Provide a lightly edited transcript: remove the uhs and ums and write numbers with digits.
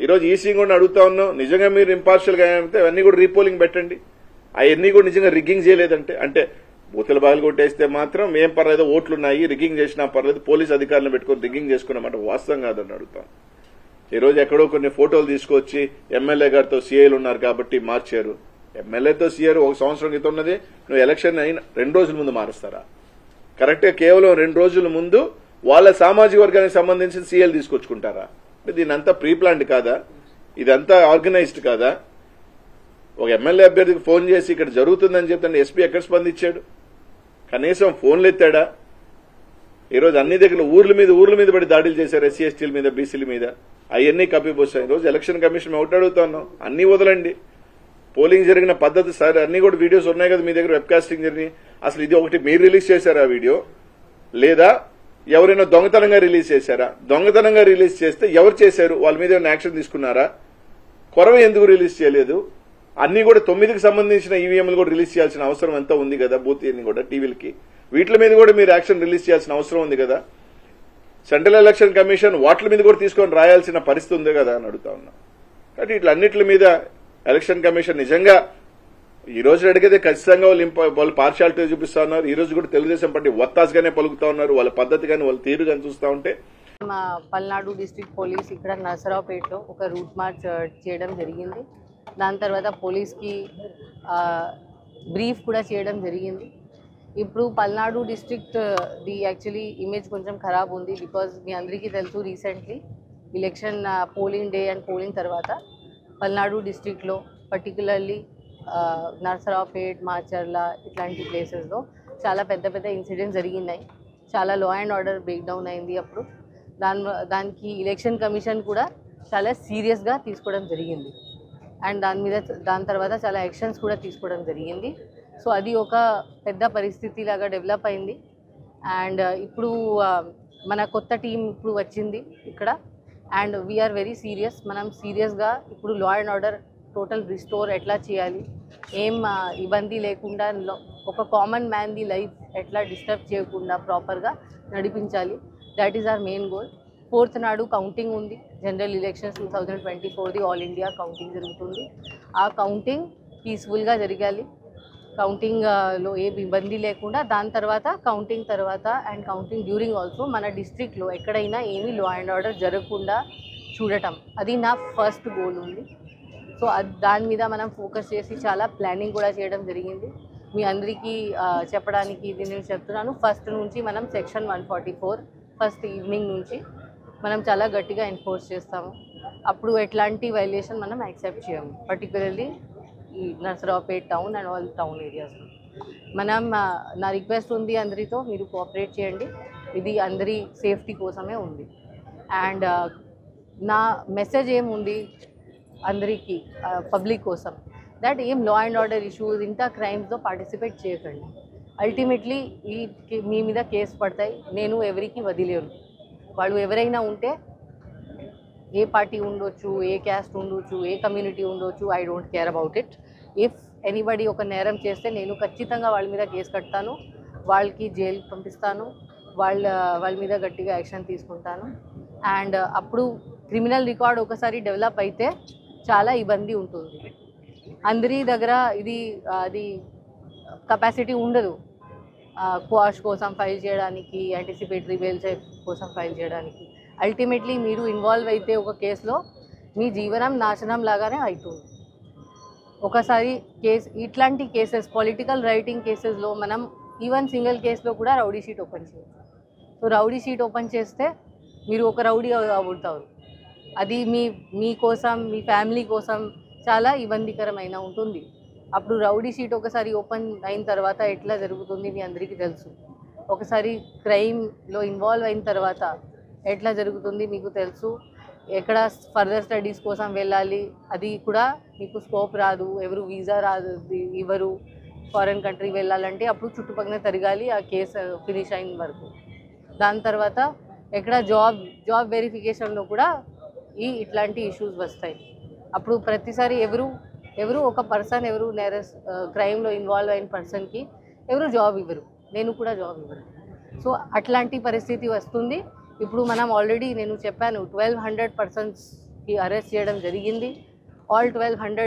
ఈరోజు ఈసీ కూడా అడుగుతా ఉన్నాం, నిజంగా మీరు ఇంపార్షియల్ గా అయితే అవన్నీ కూడా రీపోలింగ్ పెట్టండి. అవన్నీ కూడా నిజంగా రిగ్గింగ్ చేయలేదంటే, అంటే బూతుల బాగా కొట్టేస్తే మాత్రం ఏం పర్లేదు, ఓట్లున్నాయి, రిగ్గింగ్ చేసినా పర్లేదు, పోలీస్ అధికారులను పెట్టుకుని రిగ్గింగ్ చేసుకున్నామంటే వాస్తవం కాదని అడుగుతాం. ఈ రోజు ఎక్కడో కొన్ని ఫోటోలు తీసుకొచ్చి ఎమ్మెల్యే గారితో సీఐలు ఉన్నారు కాబట్టి మార్చారు. ఎమ్మెల్యేతో సీఆర్ 1 సంవత్సరం క్రితం ఉన్నది, నువ్వు ఎలక్షన్ అయిన 2 రోజుల ముందు మారుస్తారా? కరెక్ట్ గా కేవలం 2 రోజుల ముందు వాళ్ళ సామాజిక వర్గానికి సంబంధించిన సీఎల్ తీసుకొచ్చుకుంటారా? దీని అంతా ప్రీ ప్లాన్డ్ కాదా? ఇదంతా ఆర్గనైజ్డ్ కాదా? ఒక ఎమ్మెల్యే అభ్యర్థికి ఫోన్ చేసి ఇక్కడ జరుగుతుందని చెప్తాను, ఎస్పీ ఎక్కడ స్పందించాడు? కనీసం ఫోన్లు ఎత్తాడా? ఈరోజు అన్ని దగ్గర ఊర్ల మీద పడి దాడులు చేశారు, ఎస్సీ ఎస్టీల మీద, బీసీల మీద. అవన్నీ కప్పిపోసాయి. ఈరోజు ఎలక్షన్ కమిషన్ ఒకటి అడుగుతున్నాం, అన్ని వదలండి. పోలింగ్ జరిగిన పద్ధతి సార్ అన్ని కూడా వీడియోస్ ఉన్నాయి కదా మీ దగ్గర, వెబ్కాస్టింగ్ జరిగి. అసలు ఇది ఒకటి మీరు రిలీజ్ చేశారా వీడియో, లేదా ఎవరైనా దొంగతనంగా రిలీజ్ చేశారా? దొంగతనంగా రిలీజ్ చేస్తే ఎవరు చేశారు? వాళ్ళ మీద ఏమైనా యాక్షన్ తీసుకున్నారా? కొరవ ఎందుకు రిలీజ్ చేయలేదు? అన్ని కూడా 9కి సంబంధించిన ఈవీఎంలు కూడా రిలీజ్ చేయాల్సిన అవసరం ఎంతో ఉంది కదా, బూత్ అన్ని కూడా టీవీలకి, వీటి మీద కూడా మీరు యాక్షన్ రిలీజ్ చేయాల్సిన అవసరం ఉంది కదా. సెంట్రల్ ఎలక్షన్ కమిషన్ వాటి మీద కూడా తీసుకొని రాయాల్సిన పరిస్థితి ఉంది కదా అని అడుగుతా ఉన్నా. కాబట్టి ఇట్లన్నిటి మీద ఎలక్షన్ కమిషన్ నిజంగా ఈ రోజు అడిగితే ఖచ్చితంగా వాళ్ళు పార్షాలిటీ చూపిస్తా ఉన్నారు. ఈ రోజు కూడా తెలుగుదేశం పార్టీ ఒత్తాసుగానే పలుకుతా ఉన్నారు. వాళ్ళ పద్ధతి కానీ వాళ్ళ తీరు కానీ చూస్తా ఉంటే. మా పల్నాడు డిస్ట్రిక్ట్ పోలీస్ ఇక్కడ నరసరావుపేటలో ఒక రూట్ మార్చ్ చేయడం జరిగింది. దాని తర్వాత పోలీస్కి బ్రీఫ్ కూడా చేయడం జరిగింది. ఇప్పుడు Palnadu district the actually image కొంచెం ఖరాబ్ ఉంది. బికాజ్ మీ అందరికీ తెలుసు, recently election polling day and polling తర్వాత పల్నాడు డిస్ట్రిక్ట్లో పర్టికులర్లీ నరసరావుపేట్, మాచర్ల ఇట్లాంటి ప్లేసెస్లో చాలా పెద్ద పెద్ద ఇన్సిడెంట్స్ జరిగినాయి. చాలా లా అండ్ ఆర్డర్ బ్రేక్ డౌన్ అయింది. అప్పుడు దానికి ఎలక్షన్ కమిషన్ కూడా చాలా సీరియస్గా తీసుకోవడం జరిగింది. అండ్ దాని తర్వాత చాలా యాక్షన్స్ కూడా తీసుకోవడం జరిగింది. సో అది ఒక పెద్ద పరిస్థితి లాగా డెవలప్ అయింది. అండ్ ఇప్పుడు మన కొత్త టీం ఇప్పుడు వచ్చింది ఇక్కడ. And we are very serious. మనం సీరియస్గా ఇప్పుడు law and order total restore ఎట్లా చేయాలి, ఏం ఇబ్బంది లేకుండా ఒక కామన్ మ్యాన్ ది లైఫ్ ఎట్లా డిస్టర్బ్ చేయకుండా ప్రాపర్గా నడిపించాలి. That is our main goal. 4th నాడు కౌంటింగ్ ఉంది. జనరల్ ఎలక్షన్స్ 2024ది ఆల్ ఇండియా కౌంటింగ్ జరుగుతుంది. ఆ కౌంటింగ్ పీస్ఫుల్గా జరగాలి. కౌంటింగ్లో ఏ ఇబ్బంది లేకుండా, దాని తర్వాత కౌంటింగ్ తర్వాత అండ్ కౌంటింగ్ డ్యూరింగ్ ఆల్సో మన డిస్ట్రిక్ట్లో ఎక్కడైనా ఏమీ లా అండ్ ఆర్డర్ జరగకుండా చూడటం, అది నా ఫస్ట్ గోల్ ఉంది. సో దాని మీద మనం ఫోకస్ చేసి చాలా ప్లానింగ్ కూడా చేయడం జరిగింది. మీ అందరికీ చెప్పడానికి ఇది నేను చెప్తున్నాను. ఫస్ట్ నుంచి మనం సెక్షన్ 144 ఫస్ట్ ఈవినింగ్ నుంచి మనం చాలా గట్టిగా ఎన్ఫోర్స్ చేస్తాము. అప్పుడు ఎట్లాంటి వైలేషన్ మనం యాక్సెప్ట్ చేయము, పర్టికులర్లీ ఈ Narasaraopet town and all town ఏరియాస్లో. నా రిక్వెస్ట్ ఉంది అందరితో, మీరు కోఆపరేట్ చేయండి. ఇది అందరి సేఫ్టీ కోసమే ఉంది. అండ్ నా మెసేజ్ ఏముంది అందరికీ, పబ్లిక్ కోసం, దట్ ఏం లా అండ్ ఆర్డర్ ఇష్యూస్ ఇంత క్రైమ్స్లో పార్టిసిపేట్ చేయకండి. అల్టిమేట్లీ మీ మీద కేసు పడతాయి. నేను ఎవరికి వదిలేను. వాళ్ళు ఎవరైనా ఉంటే, ఏ పార్టీ ఉండొచ్చు, ఏ క్యాస్ట్ ఉండొచ్చు, ఏ కమ్యూనిటీ ఉండొచ్చు, I don't care about it. If anybody ఒక నేరం చేస్తే నేను ఖచ్చితంగా వాళ్ళ మీద కేసు కడతాను, వాళ్ళకి జైలుకి పంపిస్తాను, వాళ్ళ మీద గట్టిగా యాక్షన్ తీసుకుంటాను. అండ్ అప్పుడు క్రిమినల్ రికార్డ్ ఒకసారి డెవలప్ అయితే చాలా ఇబ్బంది ఉంటుంది. అందరి దగ్గర అది కెపాసిటీ ఉండదు క్వాష్ కోసం ఫైల్ చేయడానికి, యాంటిసిపేటరీ బెయిల్ కోసం ఫైల్ చేయడానికి. అల్టిమేట్లీ మీరు ఇన్వాల్వ్ అయితే ఒక కేసులో మీ జీవనం నాశనం లాగానే అవుతుంది. ఒకసారి ఇట్లాంటి కేసెస్, పొలిటికల్ రైటింగ్ కేసెస్లో మనం ఈవెన్ సింగిల్ కేసులో కూడా రౌడీ షీట్ ఓపెన్ చేయొచ్చు. సో రౌడీ షీట్ ఓపెన్ చేస్తే మీరు ఒక రౌడీ అవుతారు. అది మీ కోసం, మీ ఫ్యామిలీ కోసం చాలా ఇబ్బందికరమైన ఉంటుంది. అప్పుడు రౌడీ షీట్ ఒకసారి ఓపెన్ అయిన తర్వాత ఎట్లా జరుగుతుంది మీ అందరికీ తెలుసు. ఒకసారి క్రైమ్లో ఇన్వాల్వ్ అయిన తర్వాత ఎట్లా జరుగుతుంది మీకు తెలుసు. ఎక్కడ ఫర్దర్ స్టడీస్ కోసం వెళ్ళాలి, అది కూడా మీకు స్కోప్ రాదు, ఎవరు వీసా రాదు, ఇవ్వరు. ఫారెన్ కంట్రీ వెళ్ళాలంటే అప్పుడు చుట్టుపక్కల తిరగాలి ఆ కేసు ఫినిష్ అయిన వరకు. దాని తర్వాత ఎక్కడ జాబ్ వెరిఫికేషన్లో కూడా ఇట్లాంటి ఇష్యూస్ వస్తాయి. అప్పుడు ప్రతిసారి ఎవరు ఒక పర్సన్ ఎవరు క్రైమ్లో ఇన్వాల్వ్ అయిన పర్సన్కి ఎవరు జాబ్ ఇవ్వరు, నేను కూడా జాబ్ ఇవ్వరు. సో అట్లాంటి పరిస్థితి వస్తుంది. ఇప్పుడు మనం ఆల్రెడీ నేను చెప్పాను 1200 పర్సన్స్ కి అరెస్ట్ చేయడం జరిగింది. ఆల్ 1200